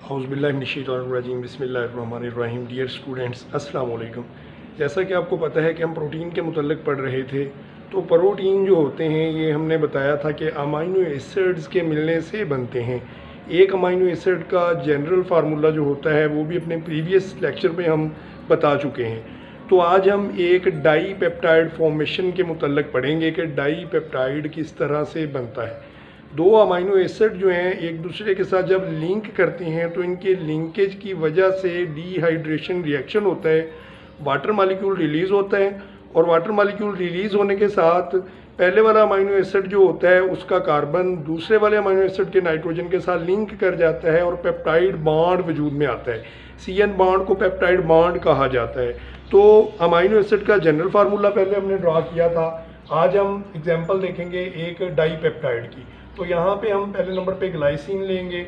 औज़ुबिल्लाहिमिनश्शैतानिर्रजीम बिस्मिल्लाहिर्रहमानिर्रहीम। Dear students, अस्सलाम वालेकुम। जैसा कि आपको पता है कि हम प्रोटीन के मुतल्लिक़ पढ़ रहे थे, तो प्रोटीन जो होते हैं ये हमने बताया था कि अमाइनो एसिड्स के मिलने से बनते हैं। एक अमाइनो एसिड का जनरल फार्मूला जो होता है वो भी अपने प्रीवियस लेक्चर में हम बता चुके हैं। तो आज हम एक डाई पेप्टाइड फॉर्मेशन के मुतल्लिक़ पढ़ेंगे कि डाई पेप्टाइड किस तरह से बनता है। दो अमाइनो एसिड जो हैं एक दूसरे के साथ जब लिंक करते हैं तो इनके लिंकेज की वजह से डिहाइड्रेशन रिएक्शन होता है, वाटर मॉलिक्यूल रिलीज़ होता है और वाटर मॉलिक्यूल रिलीज़ होने के साथ पहले वाला अमाइनो एसिड जो होता है उसका कार्बन दूसरे वाले अमाइनो एसिड के नाइट्रोजन के साथ लिंक कर जाता है और पेप्टाइड बॉन्ड वजूद में आता है। CN बॉन्ड को पेप्टाइड बॉन्ड कहा जाता है। तो अमाइनो एसिड का जनरल फार्मूला पहले हमने ड्रा किया था। आज हम एग्जांपल देखेंगे एक डाई पेप्टाइड की। तो यहाँ पे हम पहले नंबर पे ग्लाइसिन लेंगे,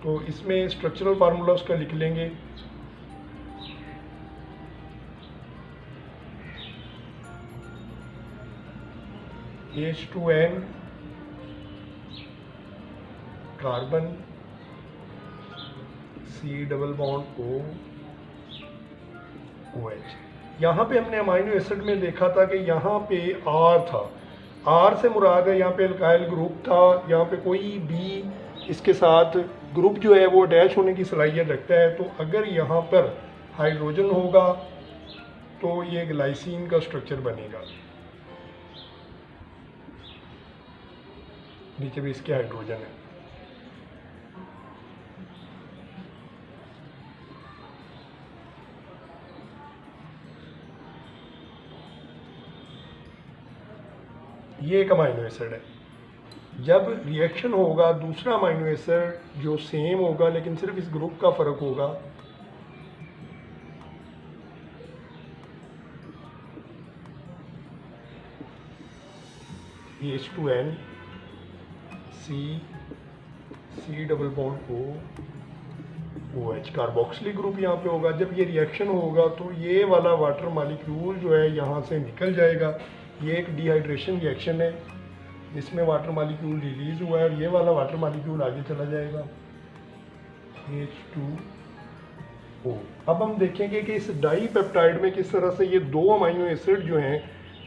तो इसमें स्ट्रक्चरल फार्मूला उसका लिख लेंगे। H2N carbon C double bond OH। यहाँ पे हमने अमाइनो एसिड में देखा था कि यहाँ पे R था, R से मुराद है यहाँ पे अल्काइल ग्रुप था। यहाँ पे कोई भी इसके साथ ग्रुप जो है वो अटैच होने की सलाहियत रखता है। तो अगर यहाँ पर हाइड्रोजन होगा तो ये ग्लाइसिन का स्ट्रक्चर बनेगा। नीचे भी इसके हाइड्रोजन है। ये एक अमाइनो एसिड है। जब रिएक्शन होगा दूसरा अमाइनो एसिड जो सेम होगा लेकिन सिर्फ इस ग्रुप का फ़र्क होगा, H2N C double bond OH carboxylic group यहाँ पे होगा। जब ये रिएक्शन होगा तो ये वाला वाटर मॉलिक्यूल जो है यहाँ से निकल जाएगा। ये एक डिहाइड्रेशन रिएक्शन है जिसमें वाटर मॉलिक्यूल रिलीज हुआ है और ये वाला वाटर मॉलिक्यूल आगे चला जाएगा H2O। अब हम देखेंगे कि इस डाई पेप्टाइड में किस तरह से ये दो अमाइनो एसिड जो हैं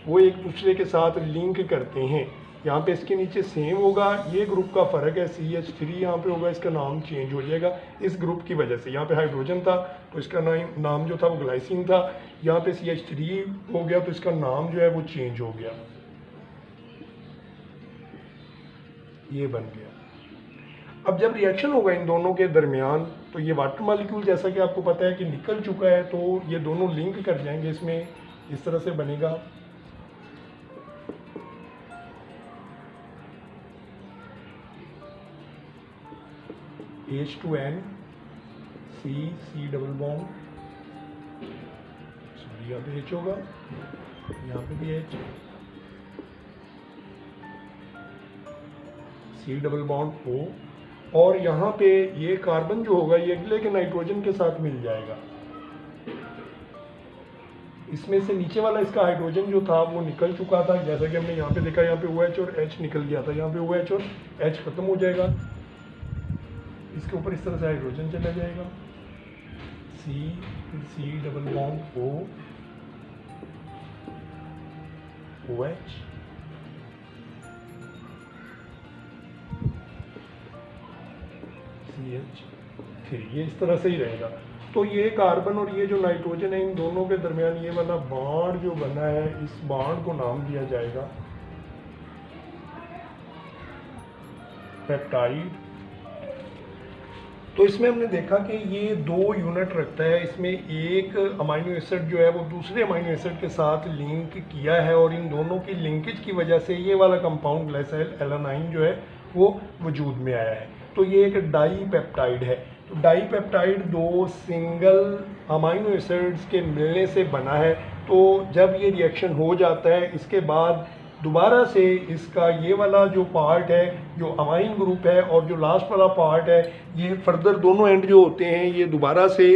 वो एक दूसरे के साथ लिंक करते हैं। यहाँ पे इसके नीचे सेम होगा, ये ग्रुप का फ़र्क है CH3 यहाँ पे होगा, इसका नाम चेंज हो जाएगा इस ग्रुप की वजह से। यहाँ पे हाइड्रोजन था तो इसका नाम जो था वो ग्लाइसिन था। यहाँ पे CH3 हो गया तो इसका नाम जो है वो चेंज हो गया, ये बन गया। अब जब रिएक्शन होगा इन दोनों के दरमियान तो ये वाटर मॉलिक्यूल जैसा कि आपको पता है कि निकल चुका है, तो ये दोनों लिंक कर जाएंगे इसमें, इस तरह से बनेगा। H2N C double bond, sorry यहाँ पे H होगा, यहाँ पे भी H, C double bond O, और यहाँ पे ये कार्बन जो होगा ये अगले के नाइट्रोजन के साथ मिल जाएगा। इसमें से नीचे वाला इसका हाइड्रोजन जो था वो निकल चुका था, जैसा कि हमने यहाँ पे देखा, यहाँ पे OH और H निकल गया था। यहाँ पे OH और H खत्म हो जाएगा, इसके ऊपर इस तरह से हाइड्रोजन चला जाएगा C double bond OH, CH3, ये इस तरह से ही रहेगा। तो ये कार्बन और ये जो नाइट्रोजन है इन दोनों के दरमियान ये वाला बॉन्ड जो बना है, इस बॉन्ड को नाम दिया जाएगा पेप्टाइड। तो इसमें हमने देखा कि ये दो यूनिट रखता है। इसमें एक अमाइनो एसिड जो है वो दूसरे अमाइनो एसिड के साथ लिंक किया है और इन दोनों की लिंकेज की वजह से ये वाला कंपाउंड ग्लाइसाइल एलानाइन जो है वो वजूद में आया है। तो ये एक डाई पेप्टाइड है। तो डाई पेप्टाइड दो सिंगल अमाइनो एसिड्स के मिलने से बना है। तो जब ये रिएक्शन हो जाता है इसके बाद दोबारा से इसका ये वाला जो पार्ट है जो अमाइन ग्रुप है और जो लास्ट वाला पार्ट है, ये फर्दर दोनों एंड जो होते हैं ये दोबारा से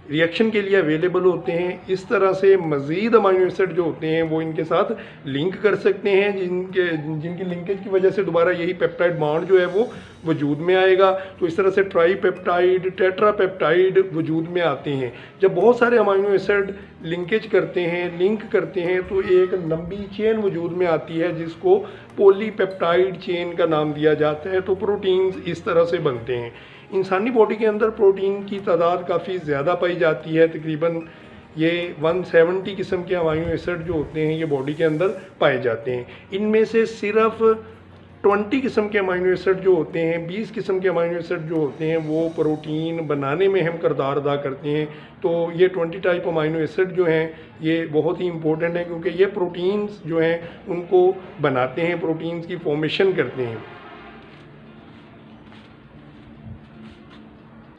रिएक्शन के लिए अवेलेबल होते हैं। इस तरह से मज़ीद अमाइनो एसिड जो होते हैं वो इनके साथ लिंक कर सकते हैं, जिनकी लिंकेज की वजह से दोबारा यही पेप्टाइड बॉन्ड जो है वो वजूद में आएगा। तो इस तरह से ट्राई पेप्टाइड, टेट्रा पेप्टाइड वजूद में आते हैं। जब बहुत सारे अमाइनो एसिड लिंकेज करते हैं, लिंक करते हैं, तो एक लंबी चेन वजूद में आती है जिसको पॉलीपेप्टाइड चेन का नाम दिया जाता है। तो प्रोटीन्स इस तरह से बनते हैं। इंसानी बॉडी के अंदर प्रोटीन की तादाद काफ़ी ज़्यादा पाई जाती है। तकरीबन ये 170 किस्म के अमाइनो एसिड जो होते हैं ये बॉडी के अंदर पाए जाते हैं। इनमें से सिर्फ 20 किस्म के अमाइनो एसिड जो होते हैं, 20 किस्म के अमाइनो एसिड जो होते हैं वो प्रोटीन बनाने में अहम किरदार अदा करते हैं। तो ये 20 टाइप अमाइनो एसिड जो हैं ये बहुत ही इंपॉर्टेंट है, क्योंकि ये प्रोटीन्स जो हैं उनको बनाते हैं, प्रोटीन्स की फॉर्मेशन करते हैं।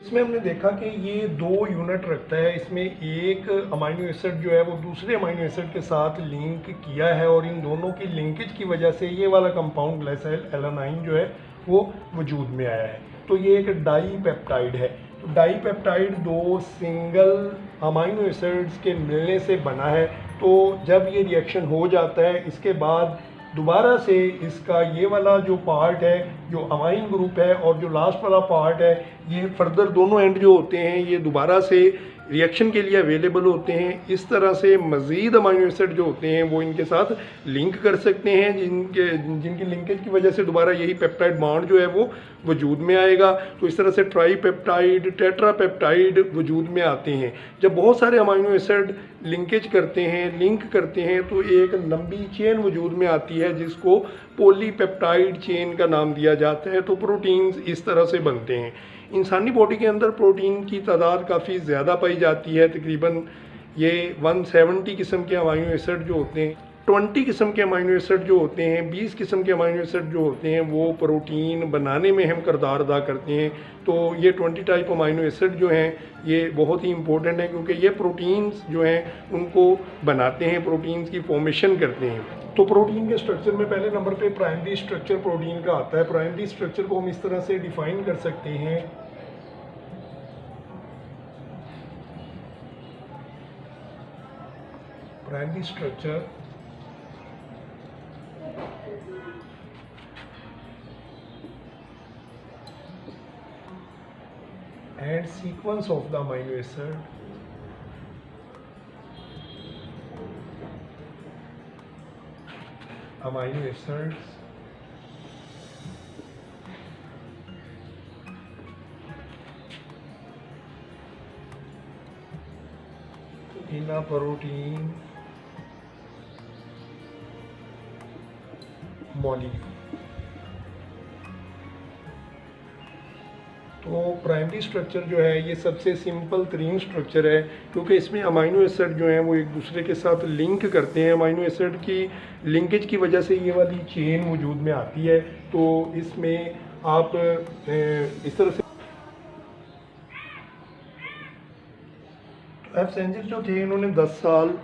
इसमें हमने देखा कि ये 2 यूनिट रखता है। इसमें एक अमाइनो एसिड जो है वो दूसरे अमाइनो एसिड के साथ लिंक किया है, और इन दोनों की लिंकेज की वजह से ये वाला कंपाउंड ग्लाइसिल एलानाइन जो है वो वजूद में आया है। तो ये एक डाई पेप्टाइड है। तो dipeptide 2 single amino acids के मिलने से बना है। तो जब ये रिएक्शन हो जाता है, इसके बाद दोबारा से इसका ये वाला जो पार्ट है जो अमाइन ग्रुप है और जो लास्ट वाला पार्ट है, ये फर्दर दोनों एंड जो होते हैं ये दोबारा से रिएक्शन के लिए अवेलेबल होते हैं। इस तरह से मज़ीद अमाइनो एसिड जो होते हैं वो इनके साथ लिंक कर सकते हैं, जिनकी लिंकेज की वजह से दोबारा यही पेप्टाइड बॉन्ड जो है वो वजूद में आएगा। तो इस तरह से ट्राई पेप्टाइड, टेट्रा पेप्टाइड वजूद में आते हैं। जब बहुत सारे अमाइनो एसिड लिंकेज करते हैं, लिंक करते हैं, तो एक लंबी चेन वजूद में आती है जिसको पॉलीपेप्टाइड चेन का नाम दिया जाता है। तो प्रोटीन्स इस तरह से बनते हैं। इंसानी बॉडी के अंदर प्रोटीन की तादाद काफ़ी ज़्यादा पाई जाती है। तकरीबन ये 170 किस्म के अमाइनो एसिड जो होते हैं, 20 किस्म के अमाइनो एसिड जो होते हैं, 20 किस्म के अमाइनो एसिड जो होते हैं वो प्रोटीन बनाने में अहम किरदार अदा करते हैं। तो ये 20 टाइप अमाइनो एसिड जो हैं ये बहुत ही इंपॉर्टेंट है, क्योंकि ये प्रोटीन्स जो हैं उनको बनाते हैं, प्रोटीन्स की फॉर्मेशन करते हैं। तो प्रोटीन के स्ट्रक्चर में पहले नंबर पे प्राइमरी स्ट्रक्चर प्रोटीन का आता है। प्राइमरी स्ट्रक्चर को हम इस तरह से डिफाइन कर सकते हैं। Primary structure and sequence of the amino acid acids in a protein molecule। तो प्राइमरी स्ट्रक्चर जो है ये सबसे सिंपल तरीन स्ट्रक्चर है, क्योंकि इसमें अमाइनो एसिड जो हैं वो एक दूसरे के साथ लिंक करते हैं। अमाइनो एसिड की लिंकेज की वजह से ये वाली चेन वजूद में आती है। तो इसमें आप इस तरह से एफ सेंजिल जो थे इन्होंने 10 साल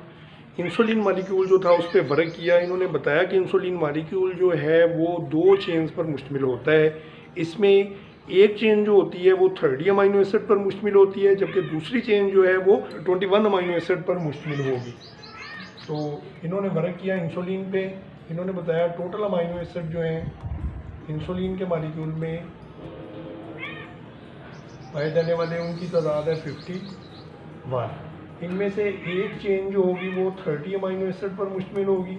इंसुलिन मॉलिक्यूल जो था उस पर वर्क किया। इन्होंने बताया कि इंसुलिन मॉलिक्यूल जो है वो 2 चेन्स पर मुश्तमिल होता है। इसमें एक चेन जो होती है वो 30 अमाइनो एसिड पर मुश्तमिल होती है, जबकि दूसरी चेन जो है वो 21 अमाइनो एसिड पर मुश्तमिल होगी। तो इन्होंने वर्क किया इंसुलिन पे। इन्होंने बताया टोटल अमाइनो एसिड जो हैं इंसुलिन के मॉलिक्यूल में पाए जाने वाले उनकी तादाद है 51। इनमें से एक चेन जो होगी वो 30 अमाइनो एसिड पर मुश्तमिल होगी,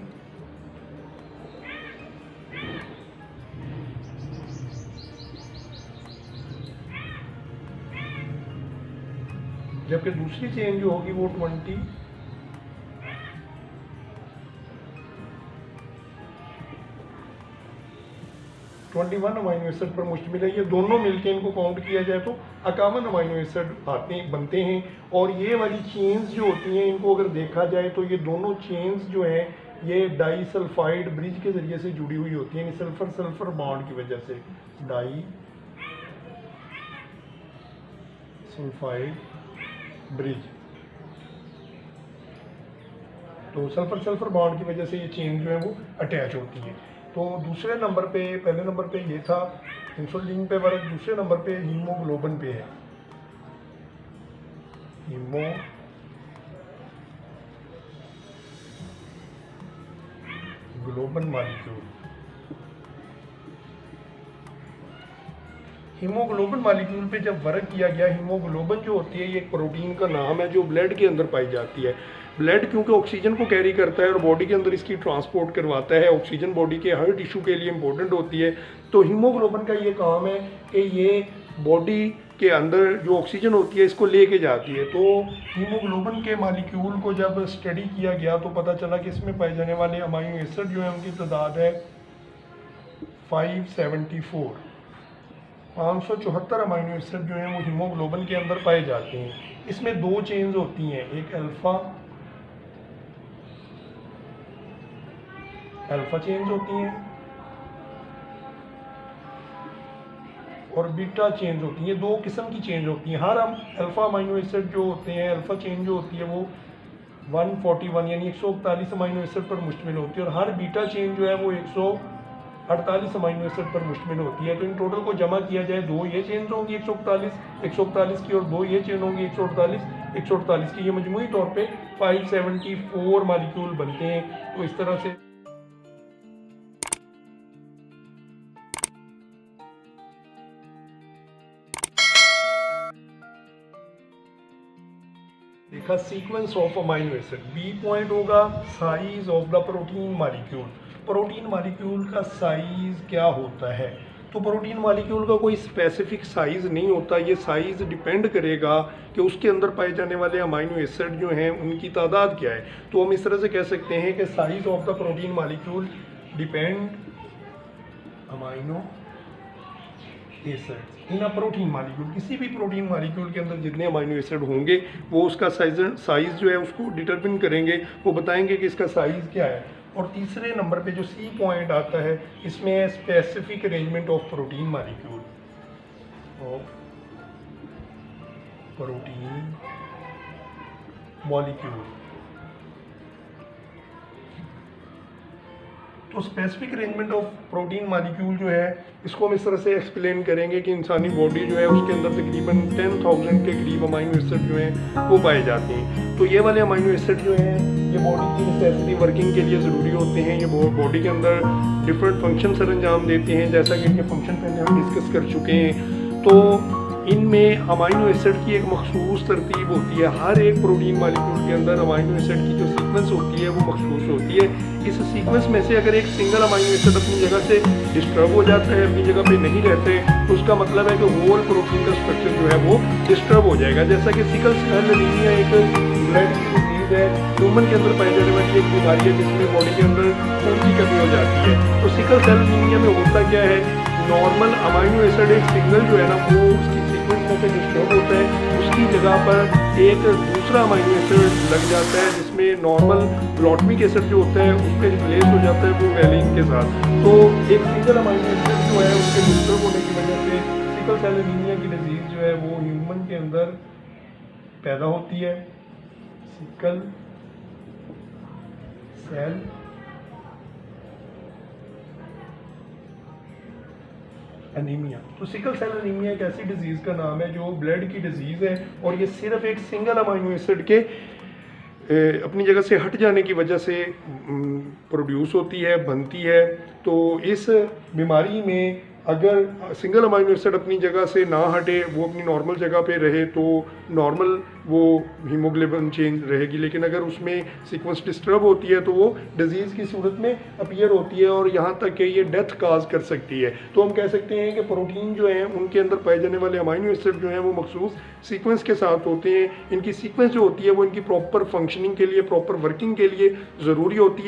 जबकि दूसरी चेन जो होगी वो 21 अमाइनो एसिड पर मुश्तमिल है। ये दोनों मिलकर इनको काउंट किया जाए तो 51 अमाइनो एसिड बनते हैं। और ये वाली चेन्स जो होती हैं इनको अगर देखा जाए तो ये दोनों चेन्स जो हैं ये डाइसल्फाइड ब्रिज के ज़रिए से जुड़ी हुई होती हैं, सल्फर सल्फर बॉन्ड की वजह से। डाइसल्फाइड ब्रिज, तो सल्फर सल्फर बॉन्ड की वजह से ये चेन जो है वो अटैच होती है। तो दूसरे नंबर पे, पहले नंबर पे ये था इंसुलिन पे वर्क, दूसरे नंबर पे हीमोग्लोबिन पे है। Haemoglobin molecule. हीमोग्लोबिन मॉलिक्यूल पे जब वर्क किया गया, हीमोग्लोबिन जो होती है ये एक प्रोटीन का नाम है जो ब्लड के अंदर पाई जाती है। ब्लड क्योंकि ऑक्सीजन को कैरी करता है और बॉडी के अंदर इसकी ट्रांसपोर्ट करवाता है, ऑक्सीजन बॉडी के हर टिश्यू के लिए इंपॉर्टेंट होती है। तो हीमोग्लोबिन का ये काम है कि ये बॉडी के अंदर जो ऑक्सीजन होती है इसको लेके जाती है। तो हीमोग्लोबिन के मॉलिक्यूल को जब स्टडी किया गया तो पता चला कि इसमें पाए जाने वाले अमाइनो एसिड जो है उनकी तादाद है 574। 574 अमाइनो एसिड जो हैं वो हीमोग्लोबिन के अंदर पाए जाते हैं। इसमें दो चेन्स होती हैं, एक अल्फा चेन्स होती हैं और बीटा चेन्स होती हैं। दो किस्म की चेन्ज होती हैं। हर अल्फा अमाइनो एसिड जो होते हैं, अल्फा चेन जो होती है वो 141 यानी 141 अमाइनो एसिड पर मुश्तमिल होती है और हर बीटा चेन जो है वो 148 अमाइनो एसिड पर मुश्तमिल होती है। तो इन टोटल को जमा किया जाए, दो ये चेन्स होंगी 141 की और दो ये चेन होंगी 148 की। ये मजमूई तौर पे 574 मॉलिक्यूल बनते हैं। तो इस तरह से देखा sequence of amino acid. B point होगा size of the protein molecule. Protein molecule का साइज क्या होता है? तो प्रोटीन मॉलिक्यूल का कोई स्पेसिफिक साइज़ नहीं होता। ये साइज़ डिपेंड करेगा कि उसके अंदर पाए जाने वाले अमाइनो एसिड जो हैं उनकी तादाद क्या है। तो हम इस तरह से कह सकते हैं कि size of the protein molecule depend amino acid in a protein molecule. किसी भी प्रोटीन मॉलिक्यूल के अंदर जितने अमाइनो एसिड होंगे वो उसका साइज जो है उसको डिटरमिन करेंगे, वो बताएंगे कि इसका साइज़ क्या है। और तीसरे नंबर पे जो सी पॉइंट आता है इसमें है specific arrangement of protein molecule. तो specific arrangement of protein molecule जो है इसको हम इस तरह से एक्सप्लेन करेंगे कि इंसानी बॉडी जो है उसके अंदर तकरीबन 10,000 के करीब अमाइनो एसिड जो हैं वो पाए जाते हैं। तो ये वाले अमाइनो एसिड जो हैं ये बॉडी की नेसेसरी वर्किंग के लिए ज़रूरी होते हैं। ये बॉडी के अंदर डिफरेंट फंक्शन सर अंजाम देते हैं, जैसा कि इनके फंक्शन पहले हम डिस्कस कर चुके हैं। तो इनमें अमाइनो एसिड की एक मखसूस तरतीब होती है। हर एक प्रोटीन मॉलिक्यूल के अंदर अमाइनो एसिड की जो सीक्वेंस होती है वो मखसूस होती है। इस सीक्वेंस में से अगर एक सिंगल अमाइनो एसिड अपनी जगह से डिस्टर्ब हो जाता है, अपनी जगह पे नहीं रहते, तो उसका मतलब है कि होल प्रोटीन का स्ट्रक्चर जो है वो डिस्टर्ब हो जाएगा। जैसा कि सिकल सेल एनीमिया एक ब्लड की डिजीज है, ह्यूमन के अंदर पाई जाने वाली एक बीमारी है जिसमें बॉडी के अंदर खून की कमी हो जाती है। तो सिकल सेल एनीमिया में होता क्या है, नॉर्मल अमाइनो एसिड एक सिंगल जो है ना वो उसकी सीक्वेंस में से डिस्टर्ब होता है, उसकी जगह पर एक दूसरा अमाइनो एसिड लग जाता है जिसमें नॉर्मल ग्लूटामिक एसिड जो होता है उस पर रिप्लेस हो जाता है वो वैलिन के साथ। तो एक सिंगल अमाइनो एसिड जो है उसके डिस्टर्ब होने की वजह से सिकल सेल एनीमिया की डिजीज जो है वो ह्यूमन के अंदर पैदा होती है। Sickle cell anaemia. तो सिकल सेल एनीमिया एक ऐसी डिजीज़ का नाम है जो ब्लड की डिजीज़ है और ये सिर्फ एक सिंगल अमाइनो एसिड के अपनी जगह से हट जाने की वजह से प्रोड्यूस होती है, बनती है। तो इस बीमारी में अगर सिंगल अमाइनो एसिड अपनी जगह से ना हटे, वो अपनी नॉर्मल जगह पे रहे तो नॉर्मल वो हीमोग्लोबिन चेंज रहेगी। लेकिन अगर उसमें सीक्वेंस डिस्टर्ब होती है तो वो डिजीज़ की सूरत में अपीयर होती है और यहाँ तक कि ये डेथ काज कर सकती है। तो हम कह सकते हैं कि प्रोटीन जो हैं उनके अंदर पाए जाने वाले अमाइनो एसिड जो हैं वो मखसूस सीक्वेंस के साथ होते हैं। इनकी सीक्वेंस जो होती है वो इनकी प्रॉपर फंक्शनिंग के लिए, प्रॉपर वर्किंग के लिए ज़रूरी होती है।